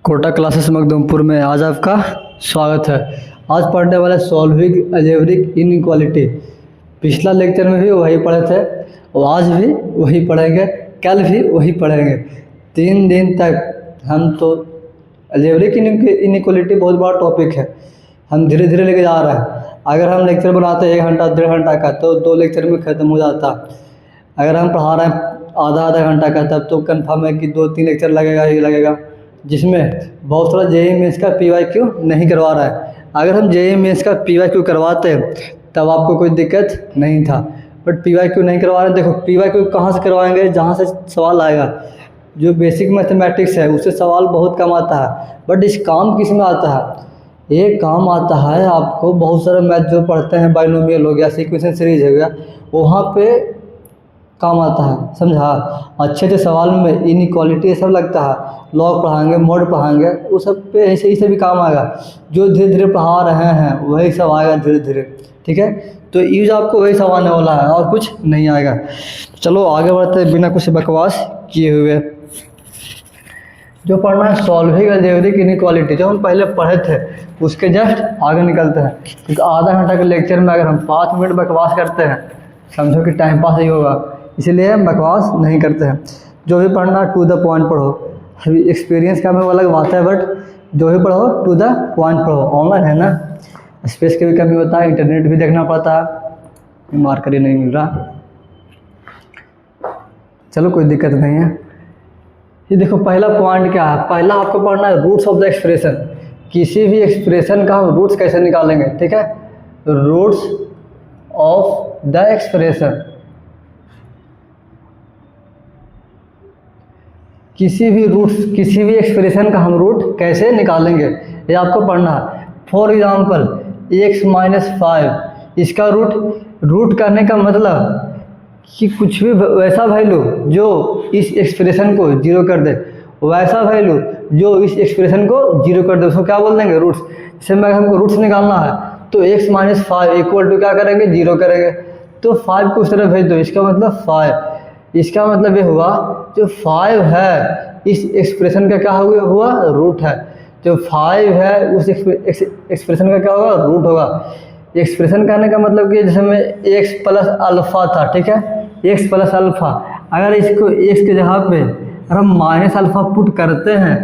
Kota classes Makhdumpur में आज आपका स्वागत है। आज पढ़ने वाला सॉल्विंग अलजेब्रिक इनइक्वालिटी। पिछला लेक्चर में भी वही पढ़े थे और आज भी वही पढ़ेंगे, कल भी वही पढ़ेंगे। 3 दिन तक हम तो अलजेब्रिक इनइक्वालिटी बहुत बड़ा टॉपिक है, हम धीरे धीरे लेके जा रहे हैं। अगर हम लेक्चर बनाते 1 घंटा 1.5 घंटा का तो 2 लेक्चर में ख़त्म हो जाता। अगर हम पढ़ा रहे हैं आधा घंटा का तब तो कन्फर्म है कि 2-3 लेक्चर लगेगा ही लगेगा, जिसमें बहुत सारा जेईई मेंस का PYQ नहीं करवा रहा है। अगर हम जेईई मेंस का PYQ करवाते तब आपको कोई दिक्कत नहीं था, बट PYQ नहीं करवा रहे। देखो PYQ कहाँ से करवाएंगे, जहाँ से सवाल आएगा। जो बेसिक मैथमेटिक्स है उससे सवाल बहुत कम आता है, बट इस काम किस में आता है, ये काम आता है आपको बहुत सारे मैथ जो पढ़ते हैं, बाइनोमियल हो गया, सीक्वेंशियल सीरीज हो गया, वहाँ पे काम आता है। समझा। अच्छे से सवाल में इनइक्वालिटी ये सब लगता है, लॉग पढ़ाएंगे, मोड पढ़ाएंगे, वो सब पे ऐसे ही से भी काम आएगा। जो धीरे धीरे पढ़ा रहे हैं वही सब आएगा धीरे धीरे, ठीक है। तो यूज आपको वही सब आने वाला है और कुछ नहीं आएगा। चलो आगे बढ़ते हैं बिना कुछ बकवास किए हुए। जो पढ़ना है सॉल्विंग अलजेब्रिक इनइक्वालिटी, जो हम पहले पढ़े थे उसके जस्ट आगे निकलते हैं, क्योंकि आधा घंटा के लेक्चर में अगर हम 5 मिनट बकवास करते हैं समझो कि टाइम पास ही होगा, इसलिए हम बकवास नहीं करते हैं। जो भी पढ़ना टू द पॉइंट पढ़ो। अभी एक्सपीरियंस का में अलग बात है, बट जो भी पढ़ो टू द पॉइंट पढ़ो। ऑनलाइन है ना, स्पेस की भी कमी होता है, इंटरनेट भी देखना पड़ता है, मार्कर ही नहीं मिल रहा। चलो कोई दिक्कत नहीं है। ये देखो पहला पॉइंट क्या है, पहला आपको पढ़ना है रूट्स ऑफ द एक्सप्रेशन। किसी भी एक्सप्रेशन का हम रूट्स कैसे निकालेंगे, ठीक है। रूट्स ऑफ द एक्सप्रेशन, किसी भी एक्सप्रेशन का हम रूट कैसे निकालेंगे ये आपको पढ़ना है। फॉर एग्जांपल x-5, इसका रूट करने का मतलब कि कुछ भी वैसा वैल्यू जो इस एक्सप्रेशन को जीरो कर दे, वैसा वैल्यू जो इस एक्सप्रेशन को जीरो कर दे, उसको क्या बोल देंगे, रूट्स। जैसे मैं हमको रूट्स निकालना है तो x-5 इक्वल टू क्या करेंगे, जीरो करेंगे। तो 5 को उस तरफ भेज दो, इसका मतलब 5। इसका मतलब ये हुआ जो 5 है इस एक्सप्रेशन का क्या हुआ, रूट है। जो 5 है उस एक्सप्रेशन का क्या होगा, रूट होगा। एक्सप्रेशन कहने का मतलब कि जैसे में x प्लस अल्फ़ा था, ठीक है, x प्लस अल्फ़ा। अगर इसको x के जगह पे अगर हम माइनस अल्फ़ा पुट करते हैं,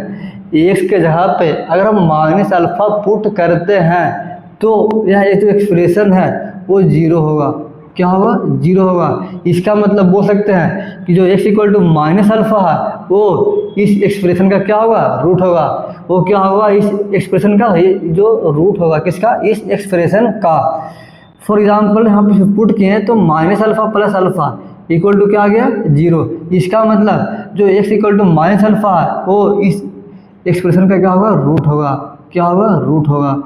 x के जगह पे अगर हम माइनस अल्फ़ा पुट करते हैं तो यह जो एक्सप्रेशन है वो जीरो होगा। क्या होगा, जीरो होगा। इसका मतलब बोल सकते हैं कि जो x equal to minus alpha है वो इस एक्सप्रेशन का क्या होगा, रूट होगा। वो क्या होगा, इस एक्सप्रेशन का जो रूट होगा, किसका, इस एक्सप्रेशन का। फॉर एग्जांपल हम पुट किए तो minus alpha plus alpha equal to क्या आ गया, जीरो। इसका मतलब जो x equal to minus alpha है वो इस एक्सप्रेशन का क्या होगा, रूट होगा। क्या होगा, रूट होगा।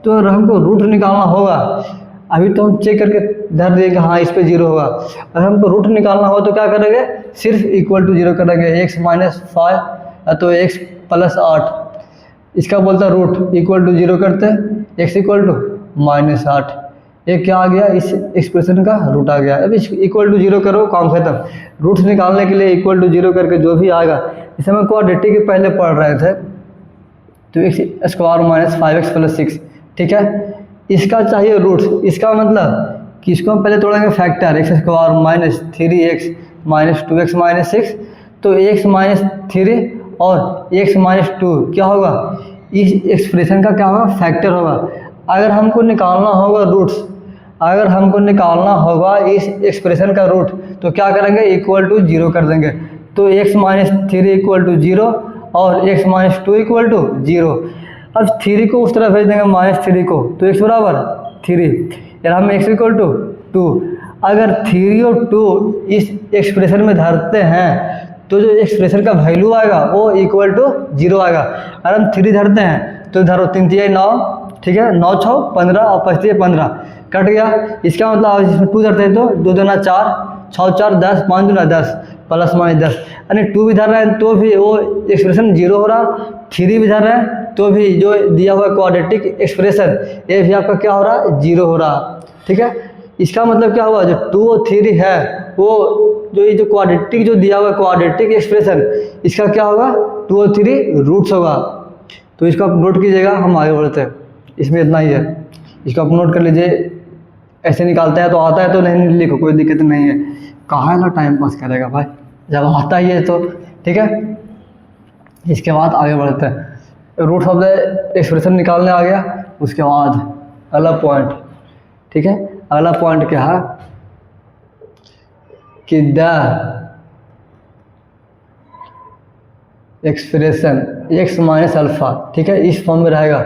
तो हमको रूट निकालना होगा। अभी तो हम चेक करके धर देंगे हाँ इस पे जीरो होगा। अगर हमको रूट निकालना हो तो क्या करेंगे, सिर्फ इक्वल टू जीरो करेंगे। x-5 तो x प्लस 8, इसका बोलता है रूट, इक्वल टू जीरो करते हैं x इक्वल टू माइनस 8। ये क्या आ गया, इस एक्सप्रेशन का रूट आ गया। अब इक्वल टू जीरो करो, काम खत्म। रूट्स निकालने के लिए इक्वल टू जीरो करके जो भी आएगा, इसे हम क्वाड्रेटिक के पहले पढ़ रहे थे तो x² माइनस 5x प्लस 6, ठीक है। इसका चाहिए रूट्स। इसका मतलब कि इसको हम पहले तोड़ेंगे factor, x² minus 3x minus 2x minus 6। तो x माइनस 3 और x माइनस 2 क्या होगा, इस एक्सप्रेशन का क्या होगा, फैक्टर होगा। अगर हमको निकालना होगा रूट्स, अगर हमको निकालना होगा इस एक्सप्रेशन का रूट तो क्या करेंगे, इक्वल टू जीरो कर देंगे। तो x minus 3 equal to zero और x minus 2 equal to zero. अब 3 को उस तरफ भेज देंगे माइनस 3 को, तो x बराबर 3, यार हम x इक्वल टू 2। अगर 3 और 2 इस एक्सप्रेशन में धरते हैं तो जो एक्सप्रेशन का वैल्यू आएगा वो इक्वल टू जीरो आएगा। अगर हम 3 धरते हैं तो धरो 3 3 9, ठीक है, 9 6 15 और 5 3 15 कट गया। इसका मतलब इसमें 2 धरते हैं तो 2 दूना 4, 6 4 10, 5 दूना 10, प्लस माइनस 10। यानी 2 भी धर रहे हैं तो भी वो एक्सप्रेशन जीरो हो रहा, 3 भी धर रहे हैं तो भी जो दिया हुआ क्वाड्रेटिक एक्सप्रेशन ये भी आपका क्या हो रहा, जीरो हो रहा, ठीक है। इसका मतलब क्या हुआ, जो 2 और 3 है वो जो ये जो क्वाड्रेटिक जो दिया हुआ क्वाड्रेटिक एक्सप्रेशन, इसका क्या होगा, 2 और 3 रूट्स होगा। तो इसको आप नोट कीजिएगा, हम आगे बढ़ते हैं। इसमें इतना ही है, इसको आप नोट कर लीजिए। ऐसे निकालता है तो आता है तो नहीं लिखो, कोई दिक्कत नहीं है। कहाँ ना टाइम पास करेगा भाई, जब आता ही है तो ठीक है। इसके बाद आगे बढ़ते हैं। रूट ऑफ द एक्सप्रेशन निकालने आ गया। उसके बाद अगला पॉइंट, ठीक है, अगला पॉइंट क्या है कि the expression x minus alpha, ठीक है, इस फॉर्म में रहेगा,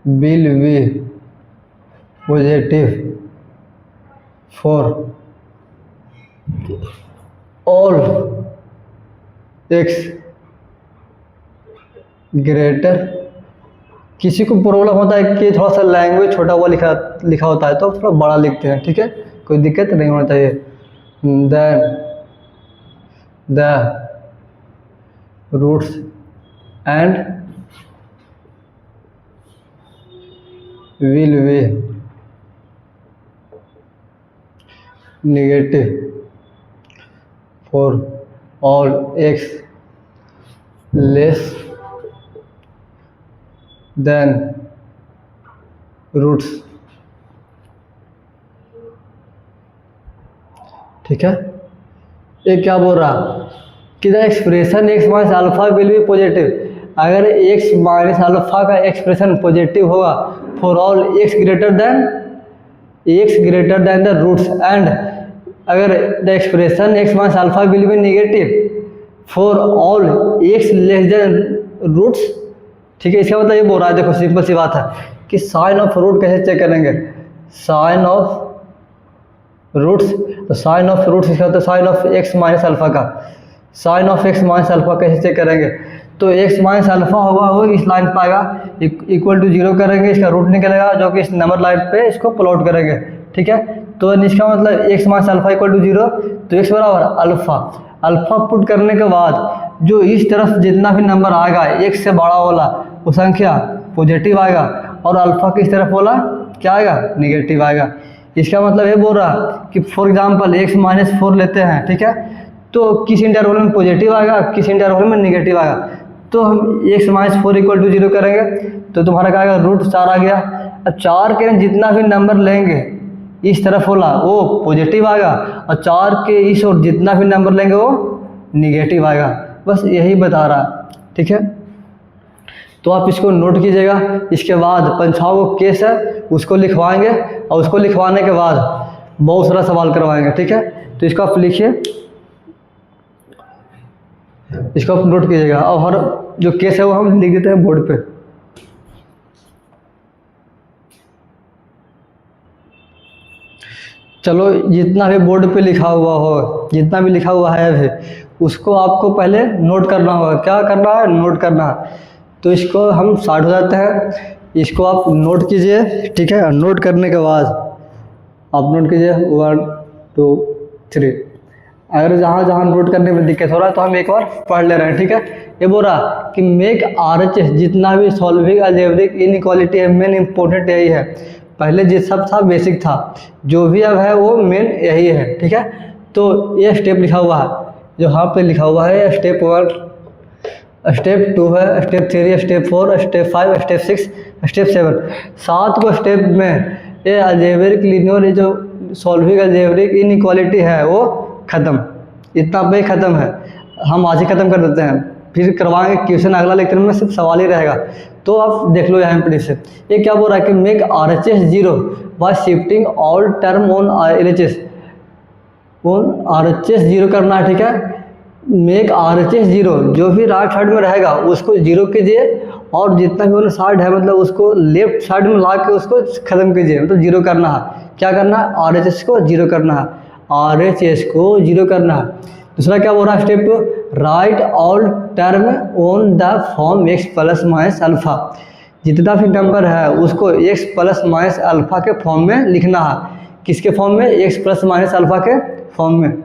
will be positive for all x greater. किसी को प्रॉब्लम होता है कि थोड़ा सा लैंग्वेज छोटा हुआ लिखा होता है तो थोड़ा बड़ा लिखते हैं, ठीक है, कोई दिक्कत नहीं होना चाहिए। Then the roots and will be negative for all x less than roots, ठीक है। ये क्या बोल रहा कि the expression x minus alpha will be positive. अगर x माइनस अल्फा का एक्सप्रेशन पॉजिटिव होगा for all x greater than the roots, and अगर the expression x minus alpha will be negative for all x less than roots, ठीक है। इसका मतलब ये बोल रहा है, देखो सिंपल सी बात है कि साइन ऑफ रूट कैसे चेक करेंगे। साइन ऑफ रूट्स, तो साइन ऑफ रूट्स इसका होता है sign of x minus alpha का। Sign of x minus alpha कैसे चेक करेंगे, तो x माइनस अल्फा होगा वो इस लाइन पर आएगा, इक्वल टू 0 करेंगे, इसका रूट निकलेगा जो कि इस नंबर लाइन पे इसको प्लॉट करेंगे, ठीक है। तो इसका मतलब x minus alpha equal to 0, तो x बराबर अल्फा। अल्फा पुट करने के बाद जो इस तरफ जितना भी नंबर आएगा x से बड़ा वाला वो संख्या पॉजिटिव आएगा, और अल्फा की इस तरफ वाला क्या आएगा, नेगेटिव आएगा। इसका मतलब ये बोल रहा कि फॉर एग्जांपल x माइनस 4 लेते हैं, ठीक है, तो किस इंटरवल में पॉजिटिव आएगा, किस इंटरवल में नेगेटिव आएगा। तो हम x माइनस 4 इक्वल टू 0 करेंगे तो तुम्हारा क्या आएगा, रूट 4 आ गया। अब 4 के जितना भी नंबर लेंगे इस तरफ वाला वो पॉजिटिव आएगा, और 4 के इस और जितना भी नंबर लेंगे वो नेगेटिव आएगा। बस यही बता रहा, ठीक है। तो आप इसको नोट कीजिएगा। इसके बाद 5वां केस है उसको लिखवाएंगे, और उसको लिखवाने के बाद बहुत सारा सवाल करवाएंगे, ठीक है। तो इसको आप लिखिए, इसको आप नोट कीजिएगा, और हर जो केस है वो हम लिख देते हैं बोर्ड पे। चलो, जितना भी बोर्ड पे लिखा हुआ हो, जितना भी लिखा हुआ है अभी, उसको आपको पहले नोट करना होगा। क्या करना है, नोट करना है। तो इसको हम स्टार्ट हो जाते हैं, इसको आप नोट कीजिए, ठीक है। नोट करने के बाद आप नोट कीजिए 1 2 3। अगर जहाँ जहाँ नोट करने में दिक्कत हो रहा है तो हम एक बार पढ़ ले रहे हैं, ठीक है। ये बोल रहा कि मेक RHS, जितना भी सॉल्विंग अलजेब्रिक इनइक्वालिटी है, मेन इंपॉर्टेंट यही है। पहले जो सब था बेसिक था, जो भी अब है वो मेन यही है, ठीक है। तो ये स्टेप लिखा हुआ है, जो यहाँ पे लिखा हुआ है, स्टेप 1, स्टेप 2 है, step 3, step 4, step 5, step 6, step 7। 7 को स्टेप में ये अलजेब्रिक लीनियर, ये जो सॉल्विंग अलजेब्रिक इनइक्वालिटी है वो ख़त्म, इतना पे ख़त्म है। हम आज ही ख़त्म कर देते हैं, फिर करवाएंगे क्वेश्चन अगला लेक्चर में, सिर्फ सवाल ही रहेगा। तो आप देख लो यहाँ पे से ये क्या बोल रहा है कि make RHS 0 bye shifting all term on LHS। RHS 0 करना है, ठीक है। मेक RHS 0, जो भी राइट साइड में रहेगा उसको 0 कीजिए, और जितना भी वाला साइड है मतलब उसको लेफ्ट साइड में ला के उसको ख़त्म कीजिए, मतलब 0 करना है। क्या करना है, RHS को 0 करना है, RHS को 0 करना है। दूसरा क्या बोल रहा है, step 2, right all term on the form x plus minus alpha. जितना भी नंबर है उसको x प्लस माइनस अल्फा के फॉर्म में लिखना है। किसके फॉर्म में, x प्लस माइनस अल्फा के फॉर्म में।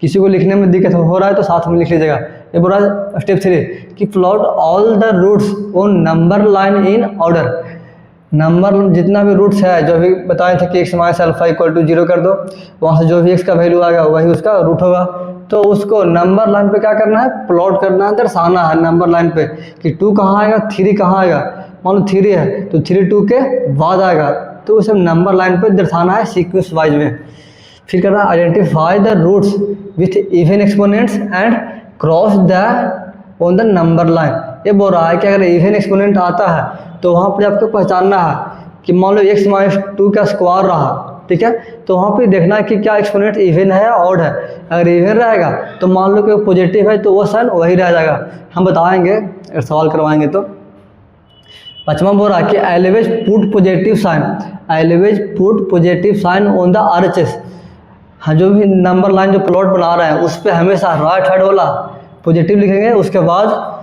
किसी को लिखने में दिक्कत हो रहा है तो साथ में लिख लीजिएगा। ये बोल रहा है स्टेप 3 कि plot all the roots on number line in order. Number जितना भी रूट्स है जो भी बताए थे कि x minus alpha equal to 0 कर दो, वहाँ से जो भी x का वैल्यू आएगा वही उसका रूट होगा। तो उसको नंबर लाइन पे क्या करना है, प्लॉट करना है, दर्शाना है नंबर लाइन पे कि 2 कहाँ आएगा, 3 कहाँ आएगा। मान लो 3 है तो 3 2 के बाद आएगा, तो उसे नंबर लाइन पे दर्शाना है सीक्वेंस वाइज में। फिर करना है identify the roots with even exponents and cross the on the number line. ये बोल रहा है कि अगर इवन एक्सपोनेंट आता है तो वहाँ पर आपको पहचानना है कि मान लो x माइनस 2 का स्क्वायर रहा, ठीक है, तो वहाँ पे देखना है कि क्या एक्सपोनेंट इवन है या ऑड है। अगर इवन रहेगा तो मान लो कि पॉजिटिव है तो वो साइन वही रह जाएगा, हम बताएंगे अगर सवाल करवाएंगे तो। पाँचवा बोल रहा है कि always put positive sign, always put positive sign on the RHS. हाँ, जो भी नंबर लाइन जो प्लॉट बना रहे हैं उस पर हमेशा राइट हैंड वाला पॉजिटिव लिखेंगे। उसके बाद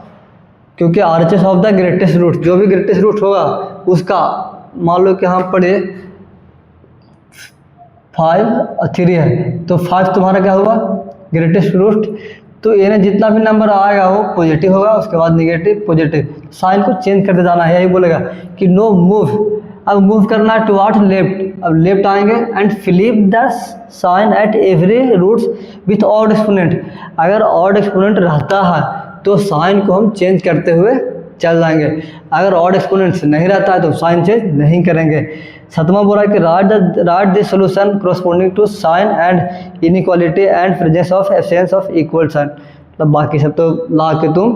क्योंकि RHS of the greatest root, जो भी ग्रेटेस्ट रूट होगा उसका मान लो कि यहाँ पढ़े 5 और 3 है तो 5 तुम्हारा क्या होगा, ग्रेटेस्ट रूट। तो ये ना जितना भी नंबर आएगा वो पॉजिटिव होगा, उसके बाद नेगेटिव पॉजिटिव, साइन को चेंज करते जाना है। यही बोलेगा कि नो मूव, अब मूव करना है टुवर्ड्स लेफ्ट, अब लेफ्ट आएंगे and flip the sign at every roots with odd exponent. अगर ऑड एक्सपोनेंट रहता है तो साइन को हम चेंज करते हुए चल जाएंगे, अगर ऑड एक्सपोनेंट्स नहीं रहता है तो साइन चेंज नहीं करेंगे। सातवां बोला कि write the solution corresponding to sign and inequality and presence of absence of equal sign. मतलब बाकी सब तो ला के तुम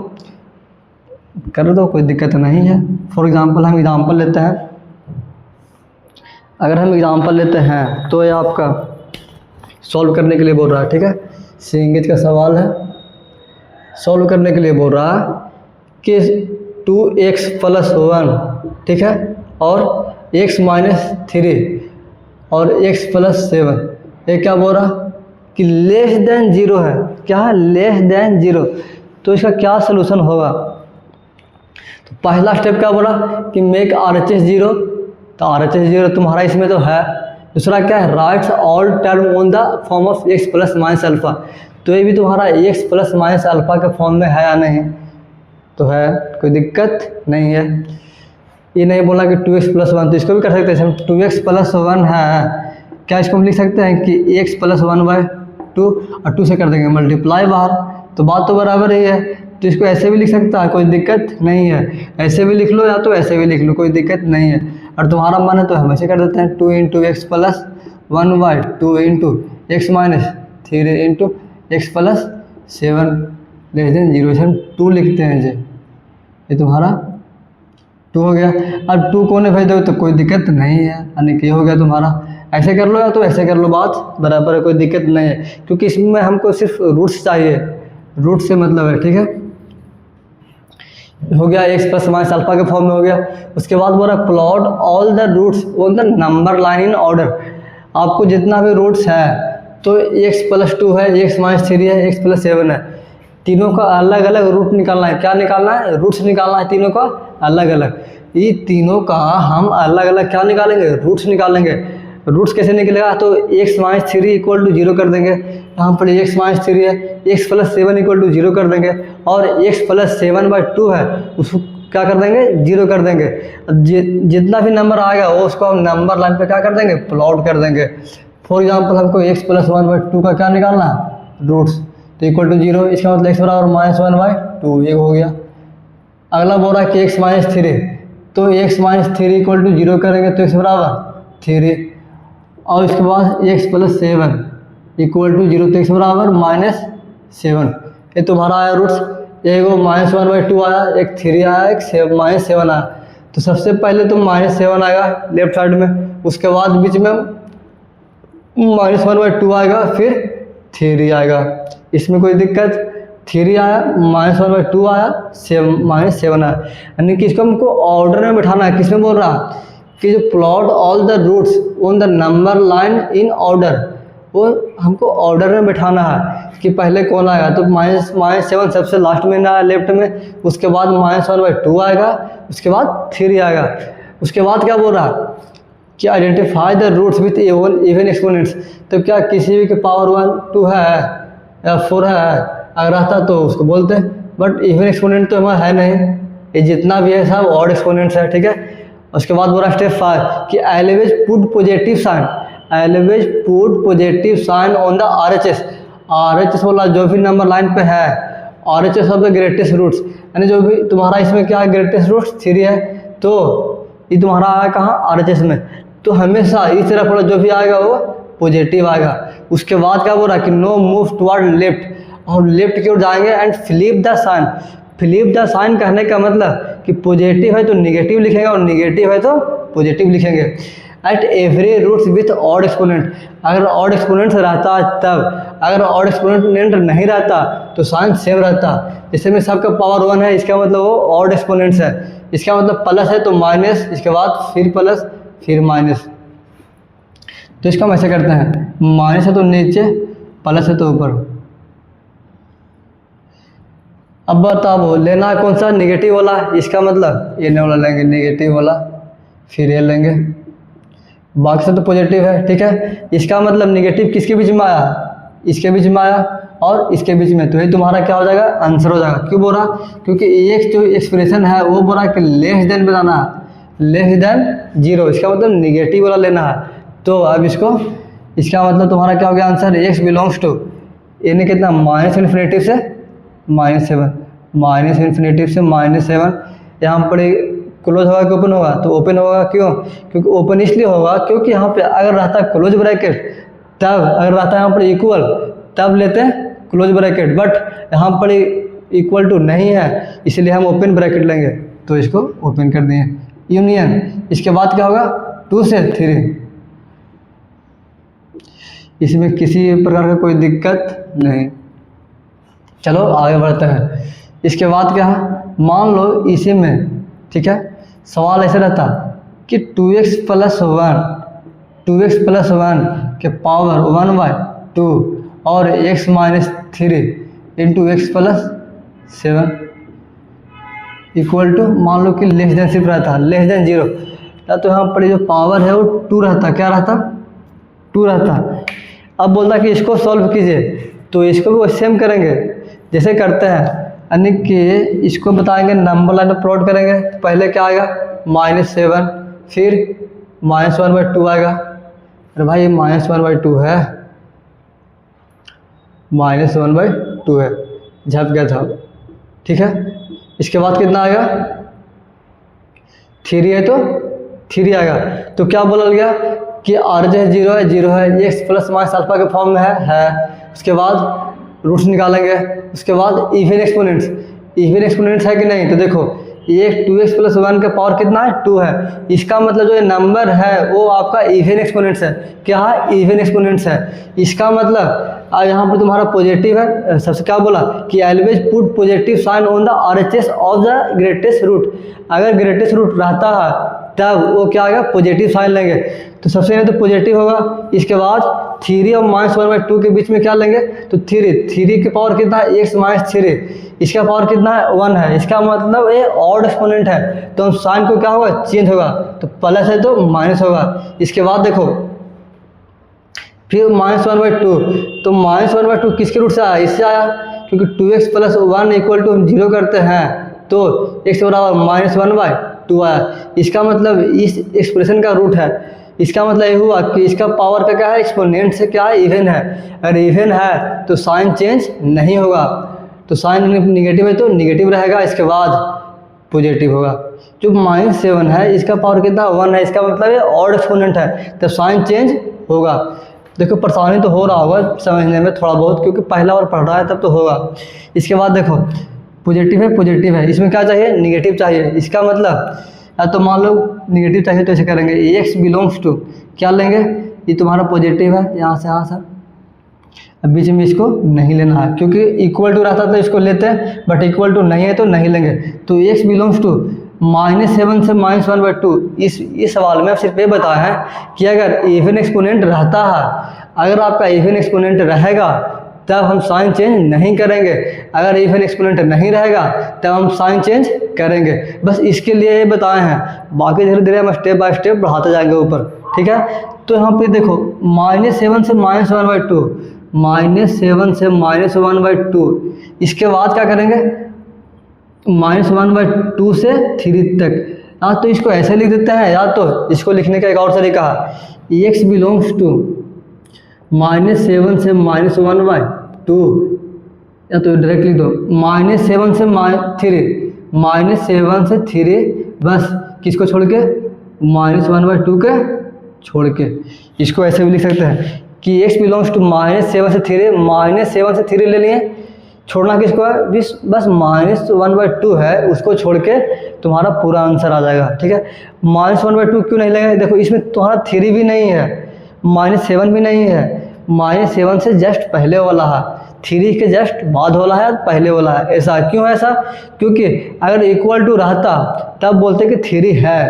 कर दो, कोई दिक्कत नहीं है। फॉर एग्जांपल हम एग्जांपल लेते हैं, अगर हम एग्जांपल लेते हैं तो ये आपका सॉल्व करने के लिए बोल रहा है, ठीक है, सिंगेज का सवाल है, सॉल्व करने के लिए बोल रहा है कि 2x + 1, ठीक है, और x माइनस 3 और x + 7, ये क्या बोल रहा कि लेस देन 0 है, क्या है, लेस देन 0। तो इसका क्या सलूशन होगा। तो पहला स्टेप क्या बोला कि मेक RHS 0, तो RHS 0 तुम्हारा इसमें तो है। दूसरा क्या है, rights all term on the form of x + minus alpha, तो ये भी तुम्हारा x + माइनस अल्फा के फॉर्म में है या नहीं, तो है, कोई दिक्कत नहीं है। ये नहीं बोला कि 2x + 1, तो इसको भी कर सकते हैं, 2x + 1 है, क्या इसको हम लिख सकते हैं कि x + 1/2 और 2 से कर देंगे मल्टीप्लाई बाहर, तो बात तो बराबर ही है। तो इसको ऐसे भी लिख सकता है, कोई दिक्कत नहीं है, ऐसे भी लिख लो या तो ऐसे भी लिख लो, कोई दिक्कत नहीं है। और तुम्हारा मन है तो हम ऐसे कर देते हैं 2 × x + 1/2 × x minus 3 × x + 7 less than 0, से हम 2 लिखते हैं जी, ये तुम्हारा 2 हो गया। अब 2 कोने भेज दो तो कोई दिक्कत नहीं है, यानी कि हो गया तुम्हारा। ऐसे कर लो या तो ऐसे कर लो, बात बराबर है, कोई दिक्कत नहीं है, क्योंकि इसमें हमको सिर्फ रूट्स चाहिए, रूट से मतलब है, ठीक है। हो गया x + माइनस अल्फा के फॉर्म में हो गया। उसके बाद बोला plot all the roots on the number line in order. आपको जितना भी रूट्स है तो x + 2 है, x माइनस 3 है, x + 7 है, तीनों का अलग अलग रूट निकालना है। क्या निकालना है, रूट्स निकालना है, तीनों का अलग अलग। ये तीनों का हम अलग अलग क्या निकालेंगे, रूट्स निकालेंगे। रूट्स कैसे निकलेगा, तो x माइनस 3 = 0 कर देंगे, यहाँ पर x माइनस 3 है, x + 7 = 0 कर देंगे, और x + 7/2 है उसको क्या कर देंगे, 0 कर देंगे। जितना भी नंबर आएगा वो उसको हम नंबर लाइन पे क्या कर देंगे, प्लॉट कर देंगे। फॉर एग्जांपल हमको x + 1/2 का क्या निकालना है, रूट्स, तो = 0, इसका मतलब x = -1/2, ये हो गया। अगला बोल रहा है कि x माइनस 3, तो x माइनस 3 = 0 करेंगे तो x = 3, और इसके बाद x + 7 = 0, तो x = -7। ये तुम्हारा आया रूट्स, एक -1/2 आया, एक 3 आया, एक -7 आया। तो सबसे पहले तो -7 आएगा लेफ्ट साइड में, उसके बाद बीच में -1/2 आएगा, फिर 3 आएगा, इसमें कोई दिक्कत। 3 आया, -1/2 आया, -7 आया, यानी कि इसको हमको ऑर्डर में बिठाना है। किसमें बोल रहा है कि जो plot all the roots on the number line in order, वो हमको ऑर्डर में बिठाना है कि पहले कौन आएगा, तो -7 सबसे लास्ट में ना लेफ्ट में, उसके बाद -1/2 आएगा, उसके बाद 3 आएगा। उसके बाद क्या बोल रहा है कि identify the roots with even exponents. तो क्या किसी भी के पावर 1, 2 है या 4 है, अगर रहता तो उसको बोलते, बट इवन एक्सपोनेंट तो हमारा है नहीं, ये जितना भी है सब ऑड एक्सपोनेंट्स है, ठीक है। उसके बाद बोला स्टेप 5 कि always put positive sign, always put positive sign on the RHS। RHS बोला जो भी नंबर लाइन पे है, RHS of the greatest roots, यानी जो भी तुम्हारा इसमें क्या है, ग्रेटेस्ट रूट्स 3 है, तो ये तुम्हारा आया कहाँ, RHS में। तो हमेशा इस तरफ वाला जो भी आएगा वो पॉजिटिव आएगा। उसके बाद क्या बोल रहा है कि नो मूव टुवर्ड लेफ्ट, और लेफ्ट की ओर जाएंगे and flip the sign. Flip the sign कहने का मतलब कि पॉजिटिव है तो निगेटिव लिखेंगे और निगेटिव है तो पॉजिटिव लिखेंगे। At every roots with odd exponent, अगर ऑड एक्सपोनेंट रहता तब, अगर ऑड एक्सपोनेंट नहीं रहता तो साइन सेम रहता। जैसे में सबका पावर 1 है, इसका मतलब वो ऑड एक्सपोनेंट्स है, इसका मतलब प्लस है तो माइनस, इसके बाद फिर प्लस फिर माइनस। तो इसका हम ऐसे करते हैं, माइनस है तो नीचे, प्लस है तो ऊपर। अब बताओ लेना है कौन सा, निगेटिव वाला, इसका मतलब ये वाला लेंगे निगेटिव वाला, फिर ये लेंगे, बाकी से तो पॉजिटिव है, ठीक है। इसका मतलब निगेटिव किसके बीच में आया, इसके बीच में आया और इसके बीच में, तो ये तुम्हारा क्या हो जाएगा, आंसर हो जाएगा। क्यों बोला, क्योंकि एक जो एक्सप्रेशन है वो बोला कि लेस देन बताना है, लेस देन 0, इसका मतलब निगेटिव वाला लेना है। तो अब इसको, इसका मतलब तुम्हारा क्या हो गया आंसर, x बिलोंग्स टू, यानी कितना, माइनस इन्फिनेटिव से -7, माइनस इन्फिनेटिव से -7। यहाँ पर क्लोज होगा कि ओपन होगा, तो ओपन होगा। क्यों, क्योंकि ओपन इसलिए होगा क्योंकि यहाँ पे अगर रहता है क्लोज ब्रैकेट तब, अगर रहता है यहाँ पर इक्वल तब लेते हैं क्लोज ब्रैकेट, बट यहाँ पर इक्वल टू नहीं है इसलिए हम ओपन ब्रैकेट लेंगे, तो इसको ओपन कर दिए। यूनियन, इसके बाद क्या होगा, 2 से 3, इसमें किसी प्रकार का कोई दिक्कत नहीं। चलो आगे बढ़ते हैं। इसके बाद क्या है, मान लो इसी में, ठीक है, सवाल ऐसे रहता कि 2x + 1, 2x + 1 के पावर 1/2 और x - 3 into x + 7 equal to, मान लो कि लेस देन सिर्फ रहता, लेस देन 0, तो यहाँ पर जो पावर है वो 2 रहता, क्या रहता, 2 रहता। अब बोलता कि इसको सॉल्व कीजिए, तो इसको भी सेम करेंगे जैसे करते हैं, यानी कि इसको बताएंगे नंबर लाइन में प्लॉट करेंगे। तो पहले क्या आएगा, -7, फिर -1/2 आएगा। अरे भाई -1/2 है, -1/2 है, झप गया था, ठीक है। इसके बाद कितना आएगा, 3 है तो 3 आएगा। तो क्या बोला गया कि RHS 0 है, 0 है, ये x + -α के फॉर्म में है। उसके बाद रूट्स निकालेंगे, उसके बाद इवन एक्सपोनेंट्स, इवन एक्सपोनेंट्स है कि नहीं, तो देखो ये 2x + 1 का पावर कितना है, 2 है, इसका मतलब जो ये नंबर है वो आपका इवन एक्सपोनेंट्स है। क्या है, इवन एक्सपोनेंट्स है। इसका मतलब यहाँ पर तुम्हारा पॉजिटिव है। सबसे क्या बोला कि always put positive sign on the RHS of the greatest root, अगर ग्रेटेस्ट रूट रहता है तब वो क्या आएगा, पॉजिटिव साइन लेंगे। तो सबसे पहले तो पॉजिटिव होगा, इसके बाद 3 और -1/2 के बीच में क्या लेंगे, तो 3 की पावर कितना है, x - 3, इसका पावर कितना है, 1 है, इसका मतलब ये ऑड एक्सपोनेंट है, तो हम साइन को क्या होगा, चेंज होगा, तो प्लस है तो माइनस होगा। इसके बाद देखो फिर -1/2, तो -1/2 किसके रूट से आया, इससे आया, क्योंकि 2x + 1 = हम 0 करते हैं तो x बराबर -1/2 आया। इसका मतलब इस एक्सप्रेशन का रूट है, इसका मतलब ये हुआ कि इसका पावर का क्या है, एक्सपोनेंट से क्या है, इवन है। अगर इवन है तो साइन चेंज नहीं होगा, तो साइन निगेटिव है तो निगेटिव रहेगा, इसके बाद पॉजिटिव होगा। जो -7 है इसका पावर कितना, 1 है, इसका मतलब ये ऑड एक्सपोनेंट है, तो साइन चेंज होगा। देखो परेशानी तो हो रहा होगा समझने में थोड़ा बहुत, क्योंकि पहला बार पढ़ रहा है तब तो होगा। इसके बाद देखो पॉजिटिव है, पॉजिटिव है, इसमें क्या चाहिए, निगेटिव चाहिए। इसका मतलब या तो मान लो निगेटिव चाहिए तो ऐसे करेंगे, x बिलोंग्स टू, क्या लेंगे, ये तुम्हारा पॉजिटिव है, यहाँ से यहाँ सर, अब बीच में इसको नहीं लेना है, क्योंकि इक्वल टू रहता तो इसको लेते हैं, बट इक्वल टू नहीं है तो नहीं लेंगे। तो x बिलोंग्स टू -7 से -1/2, इस सवाल में सिर्फ ये बताया है कि अगर इवन एक्सपोनेंट रहता है, अगर आपका इवन एक्सपोनेंट रहेगा तब हम साइन चेंज नहीं करेंगे, अगर इवन एक्सपोनेंट नहीं रहेगा तब हम साइन चेंज करेंगे। बस इसके लिए ये बताए हैं, बाकी धीरे धीरे हम स्टेप बाय स्टेप बढ़ाते जाएंगे ऊपर, ठीक है। तो यहाँ पे देखो -7 से -1/2, -7 से -1/2, इसके बाद क्या करेंगे, -1/2 से 3 तक, या तो इसको ऐसे लिख देते हैं, या तो इसको लिखने का एक और तरीका है, एक्स बिलोंग्स टू -7 से -1/2, या तो डायरेक्ट लिख दो -7 से -3, -7 से 3, बस किसको छोड़ के, -1/2 के छोड़ के। इसको ऐसे भी लिख सकते हैं कि x बिलोंग्स टू -7 से 3, -7 से 3 ले लिए, छोड़ना किसको है, बस -1/2 है, उसको छोड़ के तुम्हारा पूरा आंसर आ जाएगा। ठीक है, -1/2 क्यों नहीं लगेगा, देखो इसमें तुम्हारा 3 भी नहीं है, -7 भी नहीं है, -7 से जस्ट पहले वाला है, 3 के जस्ट बाद वाला है, पहले वाला है। ऐसा क्यों है ऐसा, क्योंकि अगर इक्वल टू रहता तब बोलते कि 3 है,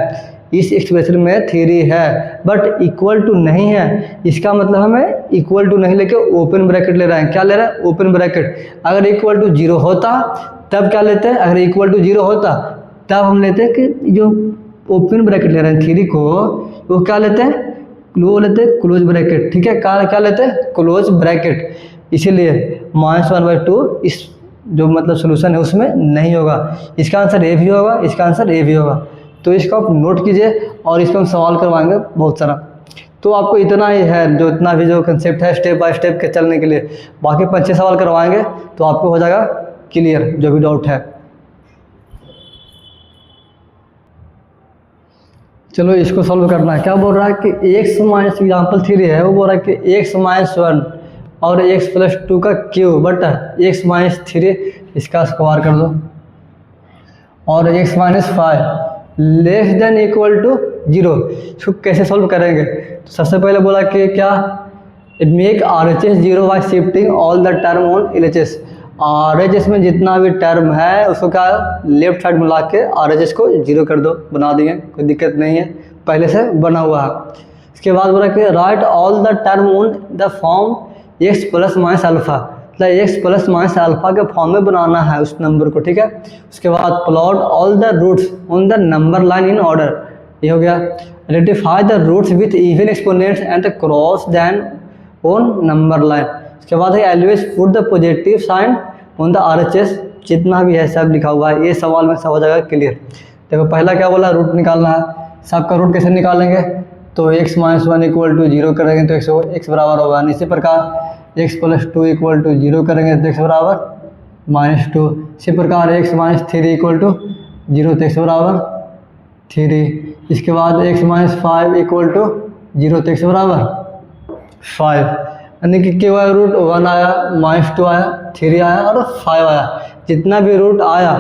इस एक्सप्रेशन में 3 है, बट इक्वल टू नहीं है, इसका मतलब हमें इक्वल टू नहीं लेके ओपन ब्रैकेट ले रहे हैं। क्या ले रहे हैं, ओपन ब्रैकेट। अगर इक्वल टू 0 होता तब क्या लेते हैं, अगर इक्वल टू 0 होता तब हम लेते हैं कि जो ओपन ब्रैकेट ले रहे हैं 3 को, वो क्या लेते हैं, वो लेते हैं क्लोज ब्रैकेट। ठीक है, क्या लेते हैं, क्लोज ब्रैकेट। इसीलिए -1/2 इस जो मतलब सोल्यूशन है उसमें नहीं होगा। इसका आंसर ए भी होगा, इसका आंसर ए भी होगा। तो इसको आप नोट कीजिए और इस पर हम सवाल करवाएंगे बहुत सारा। तो आपको इतना ही है, जो इतना भी जो कंसेप्ट है स्टेप बाय स्टेप के चलने के लिए, बाकी 5-6 सवाल करवाएंगे तो आपको हो जाएगा क्लियर जो भी डाउट है। चलो इसको सॉल्व करना है। क्या बोल रहा है कि x माइनस एग्जाम्पल 3 है, वो बोल रहा है कि x - 1 और x + 2 का क्यूब बटा x - 3 इसका स्क्वायर कर दो, और x - 5 less than equal to 0। इसको कैसे सॉल्व करेंगे, तो सबसे पहले बोला कि क्या, make RHS 0 bye shifting all the term on LHS। RHS में जितना भी टर्म है उसको क्या लेफ्ट साइड मिला के RHS को 0 कर दो, बना दिए, कोई दिक्कत नहीं है, पहले से बना हुआ है। इसके बाद बोला कि right all the term on the form x ± alpha, मतलब x ± अल्फ़ा के फॉर्म में बनाना है उस नंबर को। ठीक है, उसके बाद plot all the roots on the number line in order, ये हो गया। Identify the roots with even exponents and the cross then on number line. उसके बाद है always put the positive sign on the RHS, जितना भी है सब लिखा हुआ है, ये सवाल में सब हो जाएगा क्लियर। देखो पहला क्या बोला, रूट निकालना है। सबका रूट कैसे निकालेंगे, तो x - 1 = 0 करेंगे तो x बराबर होगा। इसी प्रकार x + 2 = 0 करेंगे तो x बराबर -2। इसी प्रकार x - 3 = 0 तो x बराबर 3। इसके बाद x - 5 = 0 तो x बराबर 5। यानी कि क्या रूट 1 आया, -2 आया, 3 आया और 5 आया। जितना भी रूट आया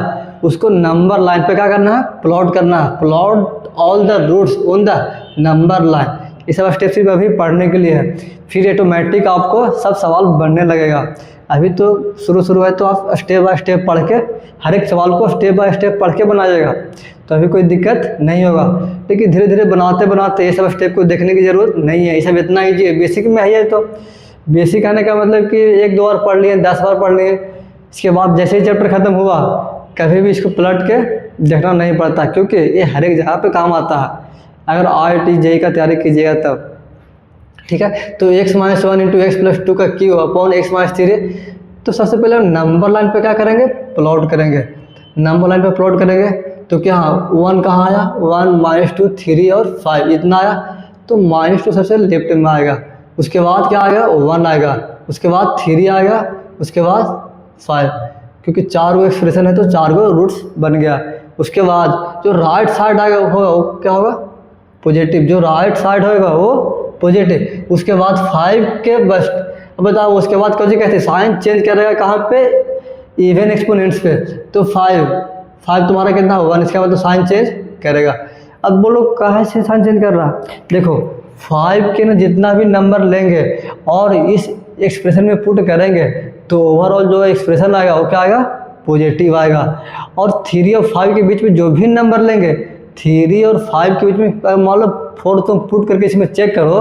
उसको नंबर लाइन पे क्या करना है, प्लॉट करना है। Plot all the roots on the number line, ये सब स्टेप सिर्फ अभी पढ़ने के लिए है, फिर ऑटोमेटिक आपको सब सवाल बनने लगेगा। अभी तो शुरू है, तो आप स्टेप बाय स्टेप पढ़ के हर एक सवाल को स्टेप बाय स्टेप पढ़ के बनाइएगा, तो अभी कोई दिक्कत नहीं होगा। लेकिन धीरे धीरे बनाते बनाते ये सब स्टेप को देखने की ज़रूरत नहीं है, ये सब इतना ईजी है, बेसिक में है। तो बेसिक आने का मतलब कि 1-2 बार पढ़ लिए, 10 बार पढ़ लिए, इसके बाद जैसे ही चैप्टर ख़त्म हुआ कभी भी इसको पलट के देखना नहीं पड़ता, क्योंकि ये हर एक जगह पे काम आता है अगर IIT JEE का तैयारी कीजिएगा तब। ठीक है, तो x - 1 × x + 2 का क्यूब अपॉन x - 3। तो सबसे पहले नंबर लाइन पे क्या करेंगे, प्लॉट करेंगे। नंबर लाइन पे प्लॉट करेंगे तो क्या 1 कहाँ आया, 1 -2 3 और 5 इतना आया, तो -2 सबसे लेफ्ट में आएगा। उसके बाद क्या आएगा, 1 आएगा, उसके बाद 3 आएगा, उसके बाद 5, क्योंकि 4 गो एक्सप्रेशन है तो 4 गो रूट्स बन गया। उसके बाद जो राइट साइड आएगा वो क्या होगा, पॉजिटिव। जो राइट साइड होगा वो पॉजिटिव। उसके बाद 5 के बस्ट, अब बताओ उसके बाद कौन सी कहते हैं, साइन चेंज करेगा कहाँ पे, इवन एक्सपोनेंट्स पे। तो 5 तुम्हारा कितना होगा, इसका मतलब साइन चेंज करेगा। अब बोलो कहाँ से साइन चेंज कर रहा, देखो 5 के ना जितना भी नंबर लेंगे और इस एक्सप्रेशन में पुट करेंगे तो ओवरऑल जो एक्सप्रेशन आएगा वो क्या आएगा, पॉजिटिव आएगा। और 3 और 5 के बीच में जो भी नंबर लेंगे, 3 और 5 के बीच में मान लो 4 तुम पुट करके इसमें चेक करो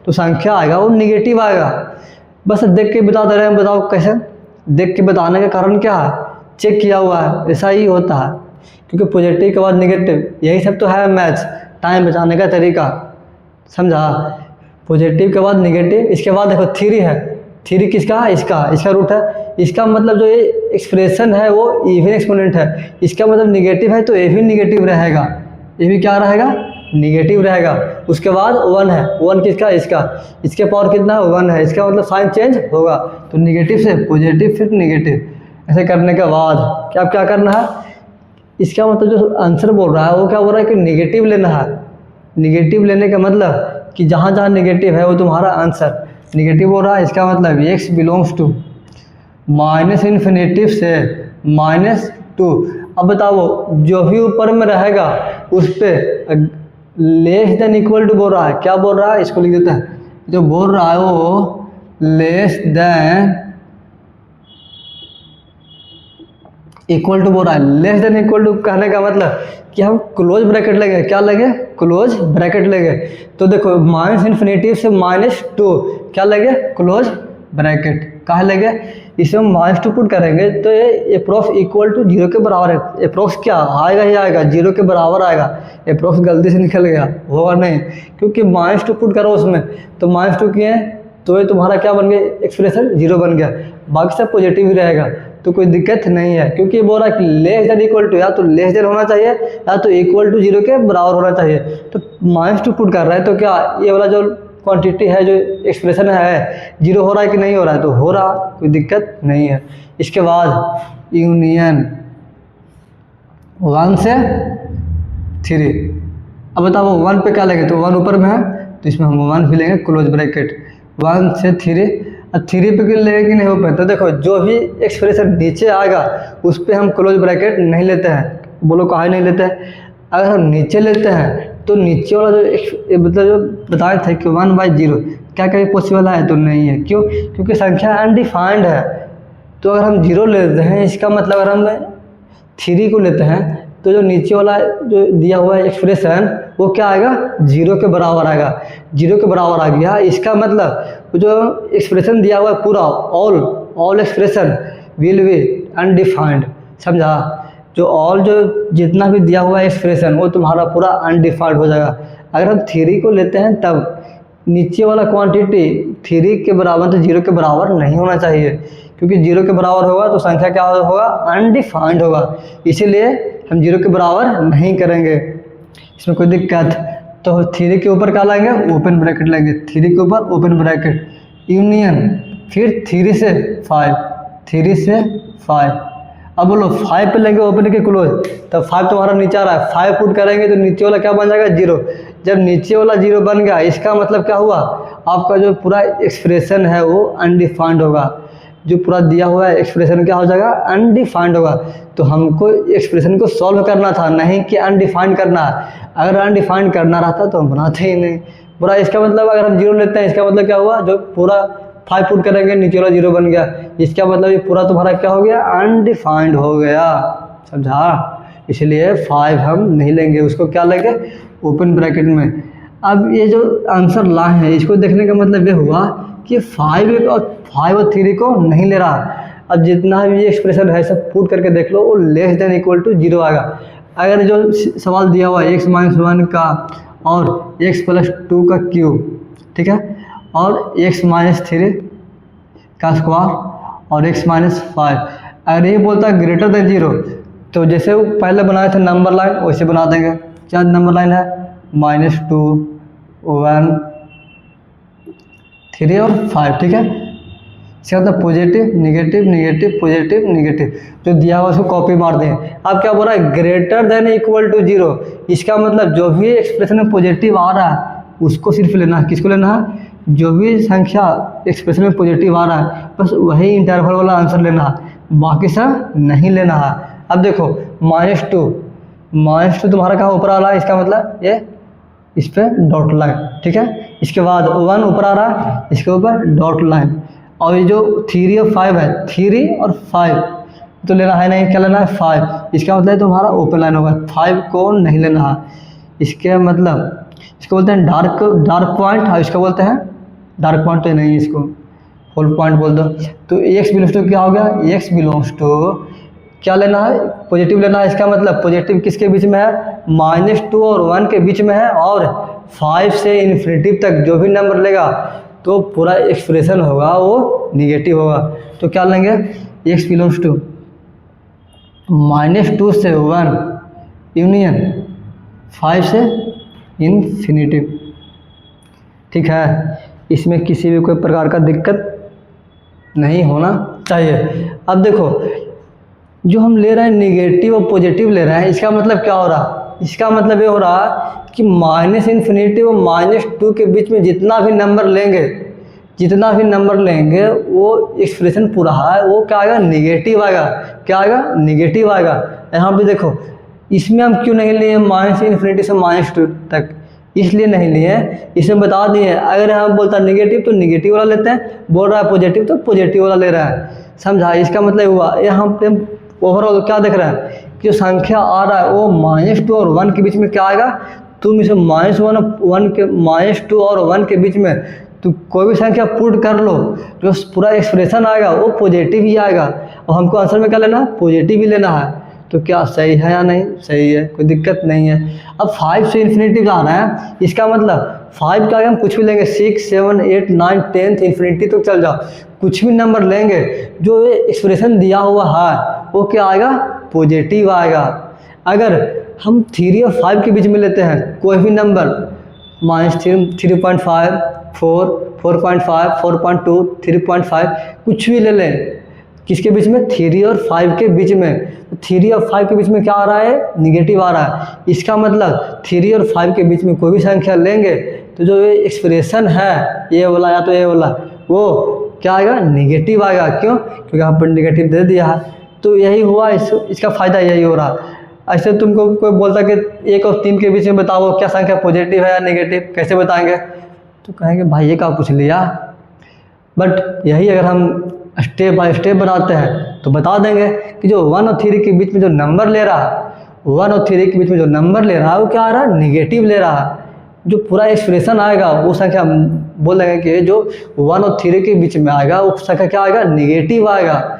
तो संख्या आएगा वो निगेटिव आएगा। बस देख के बता दे रहे हैं, बताओ कैसे, देख के बताने का कारण क्या है, चेक किया हुआ है, ऐसा ही होता है। क्योंकि पॉजिटिव के बाद निगेटिव, यही सब तो है मैथ्स, टाइम बचाने का तरीका, समझा। पॉजिटिव के बाद निगेटिव, इसके बाद देखो 3 है, 3 किसका है, इसका रूट है। इसका मतलब जो ये एक्सप्रेशन है वो इवन एक्सपोनेंट है, इसका मतलब निगेटिव है तो ये भी निगेटिव रहेगा। ये भी क्या रहेगा, निगेटिव रहेगा। उसके बाद 1 है, 1 किसका, इसका, इसके पावर कितना 1 है, इसका मतलब साइन चेंज होगा, तो निगेटिव से पॉजिटिव फिर निगेटिव। ऐसे करने के बाद क्या करना है, इसका मतलब जो आंसर बोल रहा है वो क्या बोल रहा है कि निगेटिव लेना है। निगेटिव लेने का मतलब कि जहाँ जहाँ निगेटिव है वो तुम्हारा आंसर निगेटिव हो रहा है। इसका मतलब x बिलोंग्स टू -∞ से -2। अब बताओ जो भी ऊपर में रहेगा उस पर लेस देन इक्वल टू बोल रहा है, क्या बोल रहा है, इसको लिख देते हैं। जो बोल रहा है वो लेस देन इक्वल टू बोल रहा है। लेस देन इक्वल टू कहने का मतलब कि हम क्लोज ब्रैकेट लेंगे, क्या लेंगे, क्लोज ब्रैकेट लेंगे। तो देखो -∞ से -2 क्या लेंगे, क्लोज ब्रैकेट। कहाँ लेंगे, इसमें -2 पुट करेंगे तो ये अप्रोक्स इक्वल टू 0 के बराबर है। अप्रोक्स क्या आएगा ही आएगा, 0 के बराबर आएगा। अप्रोक्स गलती से निकल गया, होगा नहीं, क्योंकि -2 पुट करो उसमें, तो -2 किए तो ये तुम्हारा क्या बन गया, एक्सप्रेशन 0 बन गया। बाकी सब पॉजिटिव ही रहेगा, तो कोई दिक्कत नहीं है, क्योंकि बोल रहा है कि लेस देन इक्वल टू, या तो लेस देन होना चाहिए या तो इक्वल टू 0 के बराबर होना चाहिए। तो -2 पुट कर रहा है, तो क्या ये वाला जो क्वांटिटी है, जो एक्सप्रेशन है, 0 हो रहा है कि नहीं हो रहा है, तो हो रहा, कोई दिक्कत नहीं है। इसके बाद यूनियन 1 से 3। अब बताओ 1 पे क्या लेंगे, तो 1 ऊपर में है तो इसमें हम 1 भी लेंगे, क्लोज ब्रैकेट 1 से 3। अब 3 पे क्यों लेंगे कि नहीं ओपन, तो देखो जो भी एक्सप्रेशन नीचे आएगा उस पर हम क्लोज ब्रैकेट नहीं लेते हैं। बोलो काहे नहीं लेते हैं, अगर हम नीचे लेते हैं तो नीचे वाला जो मतलब जो बताए थे कि 1/0 क्या कभी पॉसिबल है, तो नहीं है। क्यों, क्योंकि संख्या अनडिफाइंड है। तो अगर हम 0 लेते हैं, इसका मतलब अगर हम 3 को लेते हैं तो जो नीचे वाला जो दिया हुआ है एक्सप्रेशन वो क्या आएगा, 0 के बराबर आएगा। 0 के बराबर आ गया, इसका मतलब जो एक्सप्रेशन दिया हुआ है पूरा all expression will be undefined. समझा, जो ऑल जो जितना भी दिया हुआ है एक्सप्रेशन वो तुम्हारा पूरा अनडिफाइंड हो जाएगा। अगर हम 3 को लेते हैं तब नीचे वाला क्वांटिटी 3 के बराबर तो 0 के बराबर नहीं होना चाहिए, क्योंकि 0 के बराबर होगा तो संख्या क्या होगा, अनडिफाइंड होगा। इसीलिए हम 0 के बराबर नहीं करेंगे, इसमें कोई दिक्कत। तो 3 के ऊपर क्या लाएंगे, ओपन ब्रैकेट लेंगे। 3 के ऊपर ओपन ब्रैकेट यूनियन, फिर 3 से 5, 3 से 5। अब बोलो 5 पे लेंगे ओपन के क्लोज, तब 5 तुम्हारा नीचे आ रहा है, 5 पुट करेंगे तो नीचे वाला क्या बन जाएगा, 0। जब नीचे वाला 0 बन गया, इसका मतलब क्या हुआ, आपका जो पूरा एक्सप्रेशन है वो अनडिफाइंड होगा। जो पूरा दिया हुआ है एक्सप्रेशन क्या हो जाएगा, अनडिफाइंड होगा। तो हमको एक्सप्रेशन को सॉल्व करना था, नहीं कि अनडिफाइंड करना। अगर अनडिफाइंड करना रहता तो हम बनाते ही नहीं। पूरा इसका मतलब अगर हम 0 लेते हैं, इसका मतलब क्या हुआ, जो पूरा 5 पुट करेंगे नीचे वाला 0 बन गया, इसका मतलब ये पूरा तुम्हारा क्या हो गया, अनडिफाइंड हो गया। समझा, इसलिए 5 हम नहीं लेंगे, उसको क्या लेंगे, ओपन ब्रैकेट में। अब ये जो आंसर ला है, इसको देखने का मतलब ये हुआ कि 5 और 3 को नहीं ले रहा। अब जितना भी एक्सप्रेशन है सब पुट करके देख लो, वो लेस देन इक्वल टू 0 आएगा। अगर जो सवाल दिया हुआ है x-1 का और x+2 का क्यूब, ठीक है, और x-3 का स्क्वायर और x-5, अगर ये बोलता है ग्रेटर देन 0, तो जैसे वो पहले बनाए थे नंबर लाइन वैसे बना देंगे। क्या नंबर लाइन है, -2, 1, 3 और 5, ठीक है। इसका मतलब positive negative negative positive negative, जो दिया हुआ उसको कॉपी मार दें। अब क्या बोल रहा है, ग्रेटर देन इक्वल टू 0, इसका मतलब जो भी एक्सप्रेशन में पॉजिटिव आ रहा है उसको सिर्फ लेना है। किसको लेना है, जो भी संख्या एक्सप्रेशन में पॉजिटिव आ रहा है बस वही इंटरवल वाला आंसर लेना है, बाकी सब नहीं लेना है। अब देखो -2 तुम्हारा कहाँ ऊपर आ रहा है, इसका मतलब ये इस पर डॉट लाइन, ठीक है। इसके बाद 1 ऊपर आ रहा है, इसके ऊपर डॉट लाइन। और ये जो 3 और 5 है, 3 और 5 तो लेना है नहीं, क्या लेना है, 5। इसका मतलब तुम्हारा ओपन लाइन होगा, 5 को नहीं लेना है। इसके मतलब इसको बोलते हैं डार्क पॉइंट, और इसको बोलते हैं डार्क पॉइंट तो नहीं, इसको होल पॉइंट बोल दो। तो x बिलोंग्स टू क्या हो गया, x बिलोंग्स टू क्या लेना है, पॉजिटिव लेना है। इसका मतलब पॉजिटिव किसके बीच में है, -2 और 1 के बीच में है, और 5 से इन्फिनिटी तक जो भी नंबर लेगा तो पूरा एक्सप्रेशन होगा वो निगेटिव होगा। तो क्या लेंगे, x बिलोंग्स टू -2 से 1 यूनियन 5 से इन्फिनिटिव। ठीक है, इसमें किसी भी कोई प्रकार का दिक्कत नहीं होना चाहिए। अब देखो, जो हम ले रहे हैं निगेटिव और पॉजिटिव ले रहे हैं, इसका मतलब क्या हो रहा? इसका मतलब ये हो रहा कि माइनस इन्फिनिटी और -2 के बीच में जितना भी नंबर लेंगे वो एक्सप्रेशन पूरा है वो क्या आएगा? निगेटिव आएगा। क्या आएगा? निगेटिव आएगा। यहाँ पे देखो, इसमें हम क्यों नहीं लिए माइनस इन्फिनिटी से -2 तक? इसलिए नहीं लिए, इसमें बता दिए अगर हम बोलता निगेटिव तो निगेटिव वाला लेते हैं, बोल रहा है पॉजिटिव तो पॉजिटिव वाला ले रहा है। समझा? इसका मतलब हुआ यहाँ पे ओवरऑल क्या देख रहा है कि जो संख्या आ रहा है वो -2 और 1 के बीच में क्या आएगा? तुम इसे -2 और 1 के बीच में तो कोई भी संख्या पुट कर लो, जो पूरा एक्सप्रेशन आएगा वो पॉजिटिव ही आएगा। और हमको आंसर में क्या लेना है? पॉजिटिव ही लेना है। तो क्या सही है या नहीं? सही है, कोई दिक्कत नहीं है। अब 5 से इन्फिनिटी जा रहा है, इसका मतलब 5 का हम कुछ भी लेंगे, 6, 7, 8, 9, 10 इन्फिनिटी तो चल जाओ, कुछ भी नंबर लेंगे जो ये एक्सप्रेशन दिया हुआ है वो क्या आएगा? पॉजिटिव आएगा। अगर हम 3 और 5 के बीच में लेते हैं कोई भी नंबर, -3.5, 4, 4.5, 4.2, 3.5 कुछ भी ले लें, किसके बीच में? 3 और 5 के बीच में। 3 और 5 के बीच में क्या आ रहा है? निगेटिव आ रहा है। इसका मतलब 3 और 5 के बीच में कोई भी संख्या लेंगे तो जो ये एक्सप्रेशन है ये वाला या तो ये वाला, वो क्या आएगा? निगेटिव आएगा। क्यों? क्योंकि यहाँ पर निगेटिव दे दिया है। तो यही हुआ, इसका फ़ायदा यही हो रहा। ऐसे तुमको कोई बोलता कि 1 और 3 के बीच में बताओ क्या संख्या पॉजिटिव है या नेगेटिव, कैसे बताएंगे? तो कहेंगे भाई ये क्या पूछ लिया। बट यही अगर हम स्टेप बाय स्टेप बनाते हैं तो बता देंगे कि जो 1 और 3 के बीच में जो नंबर ले रहा है, 1 और 3 के बीच में जो नंबर ले रहा है वो क्या आ रहा है? निगेटिव ले रहा है। जो पूरा एक्सप्रेशन आएगा वो संख्या बोल देंगे कि जो 1 और 3 के बीच में आएगा वो संख्या क्या आएगा? निगेटिव आएगा।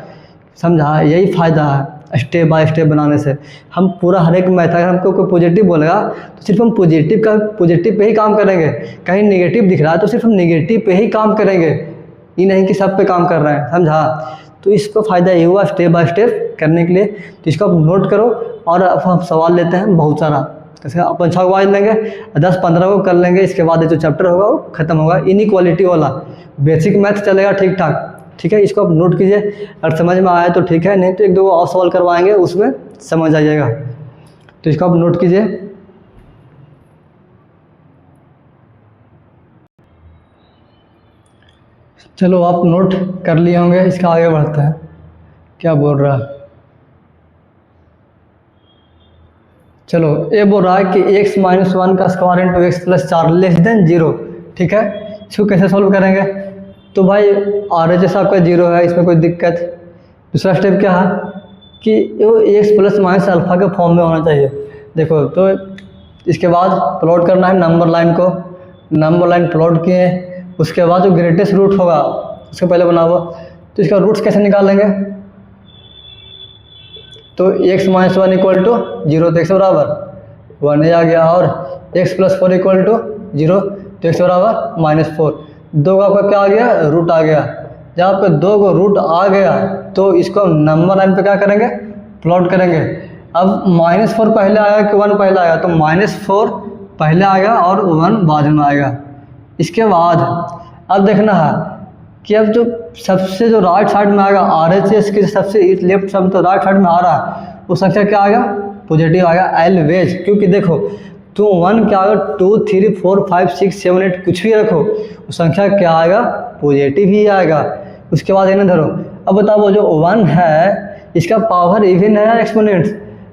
समझा? यही फ़ायदा है स्टेप बाय स्टेप बनाने से। हम पूरा हर एक मैथ, अगर हमको कोई पॉजिटिव बोलेगा तो सिर्फ हम पॉजिटिव पे ही काम करेंगे। कहीं नेगेटिव दिख रहा है तो सिर्फ हम नेगेटिव पे ही काम करेंगे, ये नहीं कि सब पे काम कर रहे हैं। समझा? तो इसको फ़ायदा ये हुआ स्टेप बाय स्टेप करने के लिए। तो इसको आप नोट करो और अब हम सवाल लेते हैं बहुत सारा। कैसे? अपन 6 वाइज लेंगे, 10-15 को कर लेंगे, इसके बाद जो चैप्टर होगा वो खत्म होगा। इनइक्वालिटी वाला बेसिक मैथ चलेगा ठीक ठाक। ठीक है, इसको आप नोट कीजिए, अगर समझ में आया तो ठीक है, नहीं तो 1-2 और सवाल करवाएंगे उसमें समझ आ जाएगा। तो इसको आप नोट कीजिए। चलो आप नोट कर लिए होंगे, इसका आगे बढ़ते हैं। क्या बोल रहा है? चलो ये बोल रहा है कि x - 1 का स्क्वायर इंटू x + 4 <0। ठीक है, इसको कैसे सॉल्व करेंगे? तो भाई RHS आपका 0 है, इसमें कोई दिक्कत। दूसरा स्टेप क्या है कि वो x ± अल्फ़ा के फॉर्म में होना चाहिए। देखो, तो इसके बाद प्लॉट करना है नंबर लाइन को। नंबर लाइन प्लॉट किए, उसके बाद जो ग्रेटेस्ट रूट होगा उसके पहले बना हुआ, तो इसका रूट्स कैसे निकालेंगे? तो x - 1 = 0, तो x बराबर 1 आ गया, और x + 4 = 0, तो x बराबर -4। 2 का क्या आ गया? रूट आ गया। जब आपका 2 को रूट आ गया तो इसको हम नंबर लाइन पे क्या करेंगे? प्लॉट करेंगे। अब -4 पहले आया कि 1 पहले आया? तो -4 पहले आएगा और 1 बाद में आएगा। इसके बाद अब देखना है कि अब जो सबसे जो राइट साइड में आएगा RHS के सबसे लेफ्ट साइड तो राइट साइड में आ रहा है वो संख्या क्या आएगा? पॉजिटिव आएगा ऑलवेज। क्योंकि देखो तो 1 क्या आएगा? 2, 3, 4, 5, 6, 7, 8 कुछ भी रखो, वो संख्या क्या आएगा? पॉजिटिव ही आएगा। उसके बाद इन्हें धरो। अब बताओ जो 1 है इसका पावर इवन है या एक्सपोनेंट्स?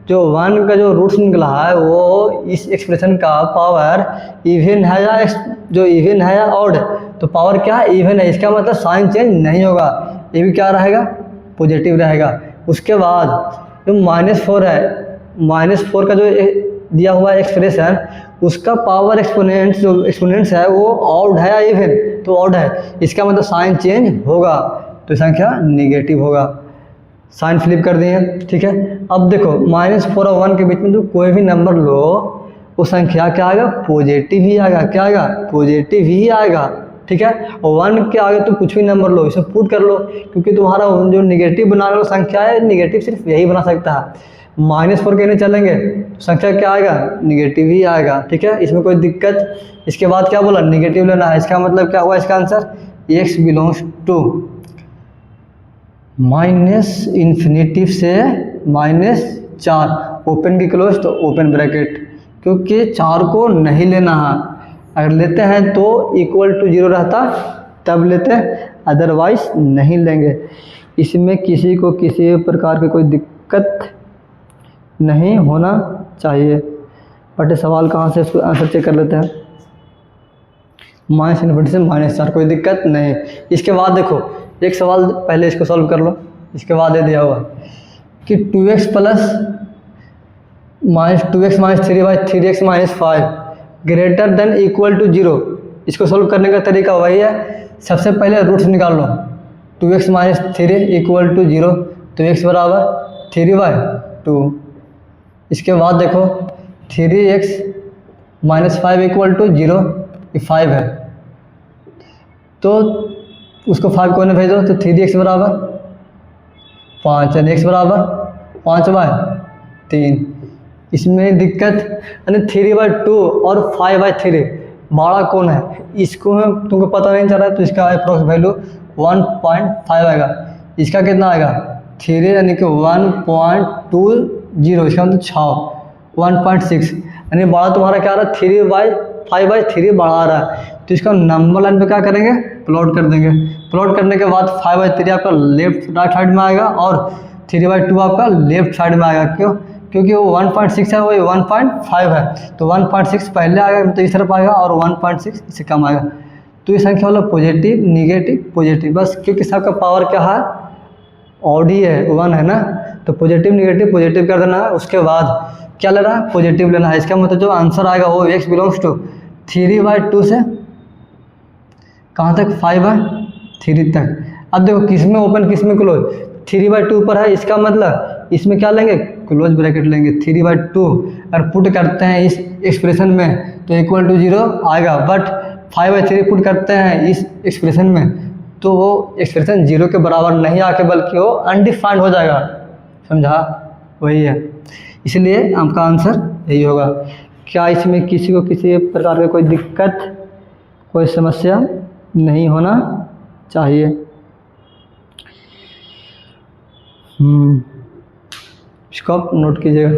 जो 1 का जो रूट्स निकला है वो इस एक्सप्रेशन का पावर इवन है या जो इवन है या ऑड? तो पावर क्या है? इवन है। इसका मतलब साइन चेंज नहीं होगा, ये भी क्या रहेगा? पॉजिटिव रहेगा। उसके बाद जो -4 है, -4 का जो दिया हुआ एक्सप्रेशन उसका पावर एक्सपोनेंट्स जो एक्सपोनेंट्स है वो ऑड है या इवन? तो ऑड है। इसका मतलब साइन चेंज होगा, तो संख्या निगेटिव होगा। साइन फ्लिप कर दिए। ठीक है, अब देखो -4 और 1 के बीच में जो कोई भी नंबर लो वो संख्या क्या आएगा? पॉजिटिव ही आएगा। क्या आएगा? पॉजिटिव ही आएगा। ठीक है, और 1 के आगे तो कुछ भी नंबर लो, इसे पुट कर लो, क्योंकि तुम्हारा जो निगेटिव बनाने वाला संख्या है निगेटिव सिर्फ यही बना सकता है। -4 कहने चलेंगे तो संख्या क्या आएगा, निगेटिव ही आएगा। ठीक है, इसमें कोई दिक्कत। इसके बाद क्या बोला, निगेटिव लेना है। इसका मतलब क्या हुआ, इसका आंसर x बिलोंग्स टू -∞ से -4, ओपन की क्लोज तो ओपन ब्रैकेट, क्योंकि 4 को नहीं लेना है। अगर लेते हैं तो =0 रहता तब लेते, अदरवाइज नहीं लेंगे। इसमें किसी को किसी प्रकार की कोई दिक्कत नहीं होना चाहिए। बट ये सवाल कहाँ से, इसको आंसर चेक कर लेते हैं। -∞ से -4, कोई दिक्कत नहीं। इसके बाद देखो एक सवाल पहले इसको सॉल्व कर लो। इसके बाद ये दिया हुआ कि 2x plus -2x - 3/3x - 5 greater than equal to 0। इसको सॉल्व करने का तरीका वही है, सबसे पहले रूट्स निकाल लो। 2x - 3 = 0 तो x बराबर 3/2। इसके बाद देखो 3x - 5 = 0, ये 5 है तो उसको 5 कोने भेज दो तो 3x बराबर 5 यानी x बराबर 5/3। इसमें दिक्कत यानी 3/2 और 5/3 बड़ा कौन है, इसको तुमको पता नहीं चल रहा है तो इसका अप्रोक्स वैल्यू 1.5 आएगा। इसका कितना आएगा 3 यानी कि 1.20, इसका मतलब 6 1.6 यानी बड़ा तुम्हारा क्या आ रहा है 3/5/3 बड़ा आ रहा है। तो इसका नंबर लाइन पे क्या करेंगे, प्लॉट कर देंगे। प्लॉट करने के बाद 5/3 आपका लेफ्ट राइट साइड में आएगा और 3/2 आपका लेफ्ट साइड में आएगा। क्यों, क्योंकि वो 1.6 है, वही 1.5 है तो 1.6 पहले आएगा तो इस तरफ आएगा और 1.6 इससे कम आएगा। तो ये संख्या वाला पॉजिटिव निगेटिव पॉजिटिव, बस क्योंकि सबका पावर क्या है ऑड ही है, 1 है ना, तो पॉजिटिव निगेटिव पॉजिटिव कर देना है। उसके बाद क्या लेना है, पॉजिटिव लेना है। इसका मतलब जो आंसर आएगा वो x बिलोंग्स टू 3/2 से कहाँ तक 5/3 तक। अब देखो किस में ओपन किस में क्लोज, 3/2 पर है, इसका मतलब इसमें क्या लेंगे क्लोज ब्रैकेट लेंगे। 3/2 अगर पुट करते हैं इस एक्सप्रेशन में तो =0 आएगा, बट 5/3 पुट करते हैं इस एक्सप्रेशन में तो वो एक्सप्रेशन 0 के बराबर नहीं आके बल्कि वो अनडिफाइंड हो जाएगा। समझा, वही है, इसलिए आपका आंसर यही होगा। क्या इसमें किसी को किसी प्रकार की कोई दिक्कत कोई समस्या नहीं होना चाहिए। इसको आप नोट कीजिएगा।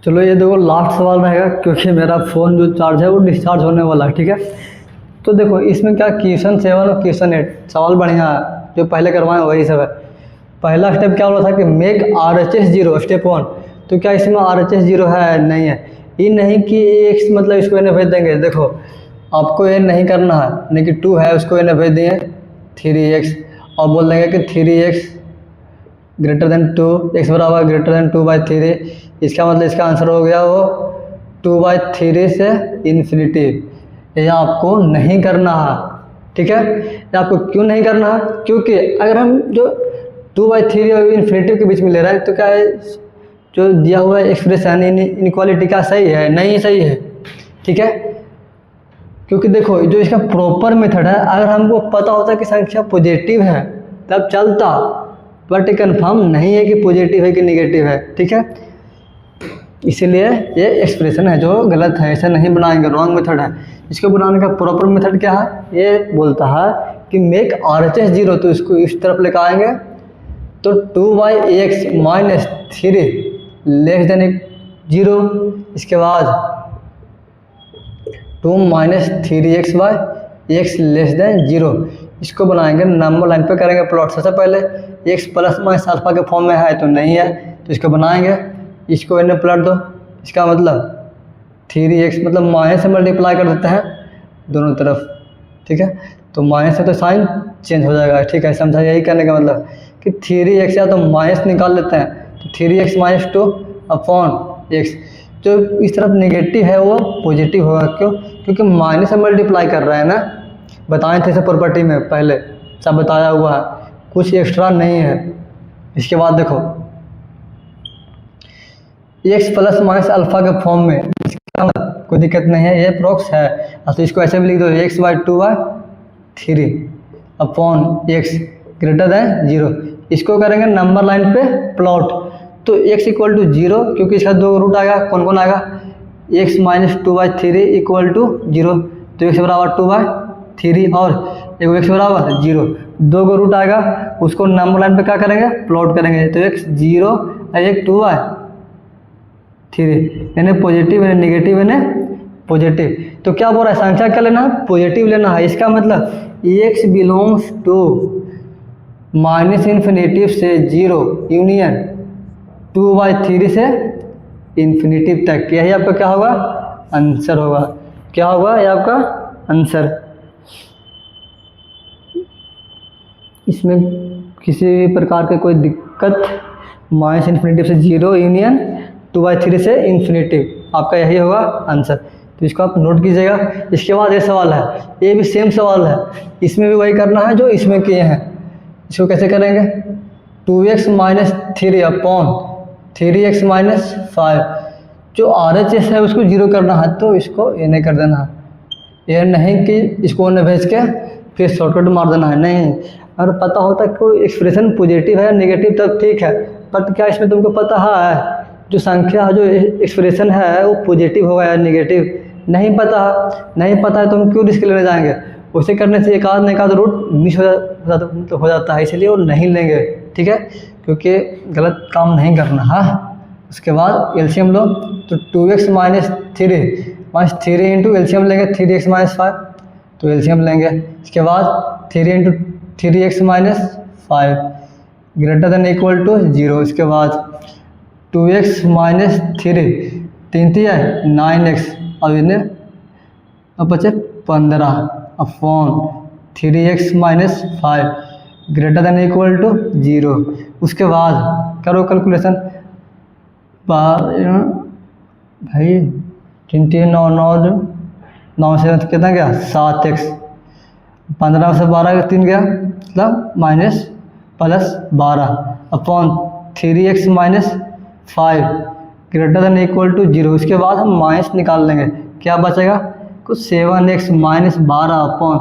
चलो ये देखो लास्ट सवाल रहेगा, क्योंकि मेरा फ़ोन जो चार्ज है वो डिस्चार्ज होने वाला है। ठीक है, तो देखो इसमें क्या क्वेश्चन 7 और क्वेश्चन 8 सवाल बढ़िया है, जो पहले करवाएं वही सब है। पहला स्टेप क्या बोला था कि मेक RHS 0 स्टेप 1, तो क्या इसमें RHS 0 है, नहीं है। ये नहीं कि x मतलब इसको इन्हें भेज देंगे। देखो आपको ये नहीं करना है, यानी कि 2 है उसको इन्हें भेज दिए 3x और बोल देंगे कि 3x ग्रेटर देन 2, x बराबर ग्रेटर देन 2/3। इसका मतलब इसका आंसर हो गया वो 2/3 से इन्फिनिटी। ये आपको नहीं करना है। ठीक है, ये आपको क्यों नहीं करना है, क्योंकि अगर हम जो 2/3 और इन्फिनिटी के बीच में ले रहे हैं तो क्या है जो दिया हुआ एक्सप्रेशन इनइक्वालिटी का सही है, नहीं सही है। ठीक है, क्योंकि देखो जो इसका प्रॉपर मेथड है, अगर हमको पता होता कि संख्या पॉजिटिव है तब चलता, बट कंफर्म नहीं है कि पॉजिटिव है कि नेगेटिव है। ठीक है, इसीलिए ये एक्सप्रेशन है जो गलत है, ऐसा नहीं बनाएंगे, रॉन्ग मेथड है। इसको बनाने का प्रॉपर मेथड क्या है, ये बोलता है कि मेक RHS 0, तो इसको इस तरफ लेकर आएंगे तो 2/x - 3 लेस देन 0। इसके बाद 2 - 3x/x लेस देन 0। इसको बनाएंगे, नंबर लाइन पे करेंगे प्लॉट। सबसे पहले x प्लस माइनस अल्फा के फॉर्म में है तो नहीं है, तो इसको बनाएंगे, इसको इन्हें प्लॉट दो। इसका मतलब 3x मतलब माइनस से मल्टीप्लाई कर देते हैं दोनों तरफ। ठीक है, तो माइनस से तो साइन चेंज हो जाएगा। ठीक है, समझा, यही करने का मतलब कि 3x या तो माइनस निकाल लेते हैं तो 3x - 2/x। जो इस तरफ नेगेटिव है वो पॉजिटिव होगा। क्यों, क्योंकि माइनस से मल्टीप्लाई कर रहे हैं ना, बताए थे इसे प्रॉपर्टी में पहले सब बताया हुआ है, कुछ एक्स्ट्रा नहीं है। इसके बाद देखो x प्लस माइनस अल्फा के फॉर्म में, इसका मतलब कोई दिक्कत नहीं है, ये अप्रोक्स है। तो इसको ऐसे भी लिख दो x/2/3 upon x greater than 0। इसको करेंगे नंबर लाइन पे प्लॉट। तो x इक्वल टू 0 क्योंकि इसका 2 रूट आएगा, कौन कौन आएगा, x माइनस 2/3 इक्वल टू 0। तो x बराबर 2/3 और एक x बराबर 0, 2 को रूट आएगा, उसको नंबर लाइन पे क्या करेंगे, प्लॉट करेंगे। तो x 0 और एक 2/3, यानी पॉजिटिव यानी नेगेटिव यानी पॉजिटिव। तो क्या बोल रहा है, संख्या क्या लेना है, पॉजिटिव लेना है। इसका मतलब x belongs to minus infinitive से 0 यूनियन 2/3 से इन्फिनेटिव तक, यही आपका क्या होगा, आंसर होगा। क्या होगा ये आपका आंसर। इसमें किसी भी प्रकार के कोई दिक्कत, माइनस इन्फिनेटिव से 0 यूनियन 2/3 से इन्फिनेटिव, आपका यही होगा आंसर। तो इसको आप नोट कीजिएगा। इसके बाद ये सवाल है, ये भी सेम सवाल है, इसमें भी वही करना है जो इसमें किए हैं। इसको कैसे करेंगे, 2x minus 3 upon 3x minus 5, जो RHS है उसको 0 करना है, तो इसको ये नहीं कर देना है, ये नहीं कि इसको न भेज के फिर शॉर्टकट मार देना है, नहीं। अगर पता होता कि कोई एक्सप्रेशन पॉजिटिव है या नेगेटिव तब ठीक है, बट क्या इसमें तुमको पता है जो संख्या जो एक्सप्रेशन है वो पॉजिटिव होगा या नेगेटिव, नहीं पता है तो हम क्यों रिस्क लेने जाएंगे। उसे करने से एक आध रूट मिस हो जाता है, इसलिए वो नहीं लेंगे, ठीक है, क्योंकि गलत काम नहीं करना है। उसके बाद एलसीएम लो, तो 2x माइनस 3 इंटू एलसीएम लेंगे 3x माइनस 5, तो एलसीएम लेंगे। इसके बाद 3 into 3x minus 5 greater than equal to 0। इसके बाद 2x माइनस 3 है 9x, और इन्हें अब बचे 15 upon 3x minus 5 greater than equal to 0। उसके बाद करो कैलकुलेशन, भाई 9 से कितना गया 7x, 15 से 12 का 3 गया, मतलब minus plus 12 upon 3x minus 5 greater than equal to 0। उसके बाद हम माइनस निकाल लेंगे, क्या बचेगा, कुछ 7x minus 12 upon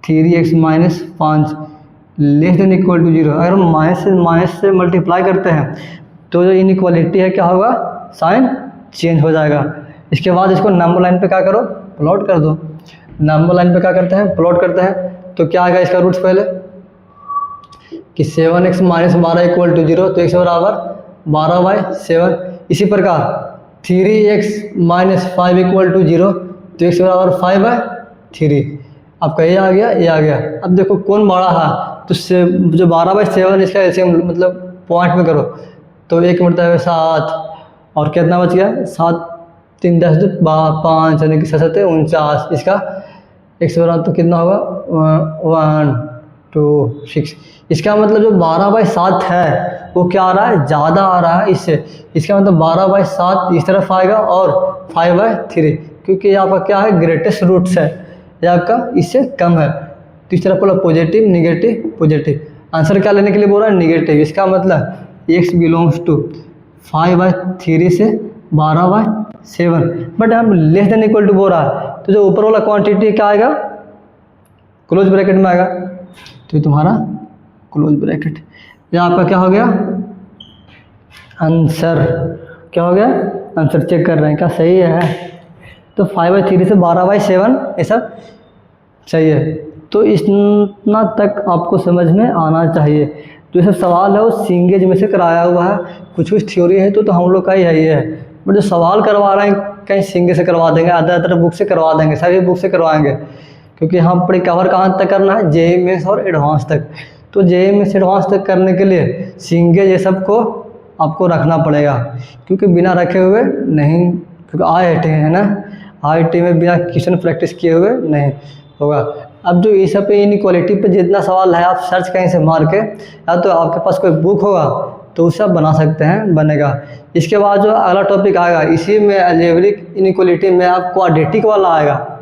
3x minus 5 less than equal to 0। अगर हम माइनस से मल्टीप्लाई करते हैं तो जो इनइक्वालिटी है क्या होगा, साइन चेंज हो जाएगा। इसके बाद इसको नंबर लाइन पे क्या करो, प्लॉट कर दो। नंबर लाइन पे क्या करते हैं, प्लॉट करते हैं, तो क्या आएगा इसका रूट्स पहले कि 7x माइनस 12 इक्वल टू 0, तो x बराबर 12/7। इसी प्रकार 3x माइनस 5 इक्वल टू 0, तो x बराबर 5/3। आपका ये आ गया। अब देखो कौन बड़ा है, तो जो 12/7 इसका ऐसे मतलब पॉइंट में करो, तो 1 मतलब 7 और कितना बच गया 7 3 10 5 यानी कि 7 49। इसका x बराबर तो कितना होगा 1 2 6। इसका मतलब जो 12/7 है वो क्या आ रहा है, ज़्यादा आ रहा है इससे। इसका मतलब 12/7 इस तरफ आएगा और 5/3, क्योंकि ये आपका क्या है, ग्रेटेस्ट रूट्स है, ये आपका इससे कम है। तो इस तरफ बोला पॉजिटिव नेगेटिव पॉजिटिव, आंसर क्या लेने के लिए बोल रहा है, नेगेटिव। इसका मतलब x बिलोंग्स टू 5/3 से 12/7, बट हम लेस देन इक्वल टू बोल रहा है, तो जो ऊपर वाला क्वांटिटी क्या आएगा, क्लोज ब्रैकेट में आएगा, तो तुम्हारा क्लोज ब्रैकेट। ये आपका क्या हो गया, आंसर। क्या हो गया, आंसर चेक कर रहे हैं क्या सही है। तो 5/3 से 12/7 ये सब सही है। तो इतना तक आपको समझ में आना चाहिए। जो सब सवाल है वो सिंगेज में से कराया हुआ है, कुछ थ्योरी है तो हम लोग का ही है ये है, बट जो सवाल करवा रहे हैं कहीं सिंगे से करवा देंगे, अदर बुक से करवा देंगे, सभी बुक से करवाएंगे, क्योंकि हम पूरी कवर कहाँ तक करना है, जेईई मेंस और एडवांस तक। तो जेईई मेंस एडवांस तक करने के लिए सिंगेज ये सब को आपको रखना पड़ेगा, क्योंकि बिना रखे हुए नहीं, क्योंकि IIT है ना, IIT में बिना क्वेश्चन प्रैक्टिस किए हुए नहीं होगा। अब जो ये सब पे इनइक्वालिटी पे जितना सवाल है आप सर्च कहीं से मार के, या तो आपके पास कोई बुक होगा तो उससे आप बना सकते हैं, बनेगा। इसके बाद जो अगला टॉपिक आएगा इसी में अलजेब्रिक इनइक्वालिटी में आप क्वाड्रेटिक वाला आएगा,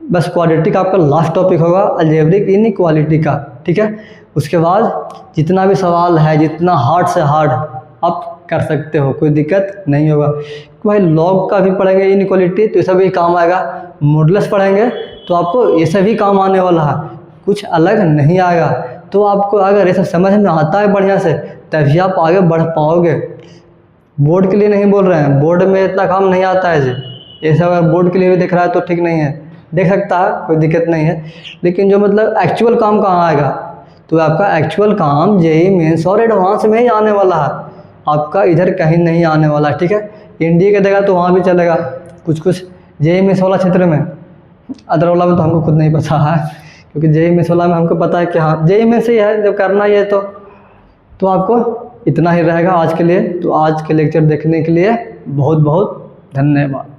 बस क्वाड्रेटिक आपका लास्ट टॉपिक होगा अलजेब्रिक इनइक्वालिटी का, ठीक है। उसके बाद जितना भी सवाल है, जितना हार्ड से हार्ड आप कर सकते हो, कोई दिक्कत नहीं होगा। भाई लॉग का भी पढ़ेंगे इनइक्वालिटी तो ये सब भी काम आएगा, मॉडुलस पढ़ेंगे तो आपको ये सभी काम आने वाला है। कुछ अलग नहीं आएगा। तो आपको अगर ये सब समझ में आता है बढ़िया से, तभी आप आगे बढ़ पाओगे। बोर्ड के लिए नहीं बोल रहे हैं, बोर्ड में इतना काम नहीं आता है जी। ये सब अगर बोर्ड के लिए भी दिख रहा है तो ठीक नहीं है, देख सकता है, कोई दिक्कत नहीं है। लेकिन जो मतलब एक्चुअल काम कहाँ आएगा, तो आपका एक्चुअल काम जेईई मेंस और एडवांस में ही आने वाला है, आपका इधर कहीं नहीं आने वाला है, ठीक है। इंडिया का देगा तो वहाँ भी चलेगा कुछ कुछ जेईई मेंस वाला क्षेत्र में, अदर वाला में तो हमको खुद नहीं पता है, क्योंकि जेईई मेंस वाला में हमको पता है कि हाँ जेईई मेंस ही है, जब करना ही है तो आपको इतना ही रहेगा आज के लिए। तो आज के लेक्चर देखने के लिए बहुत बहुत धन्यवाद।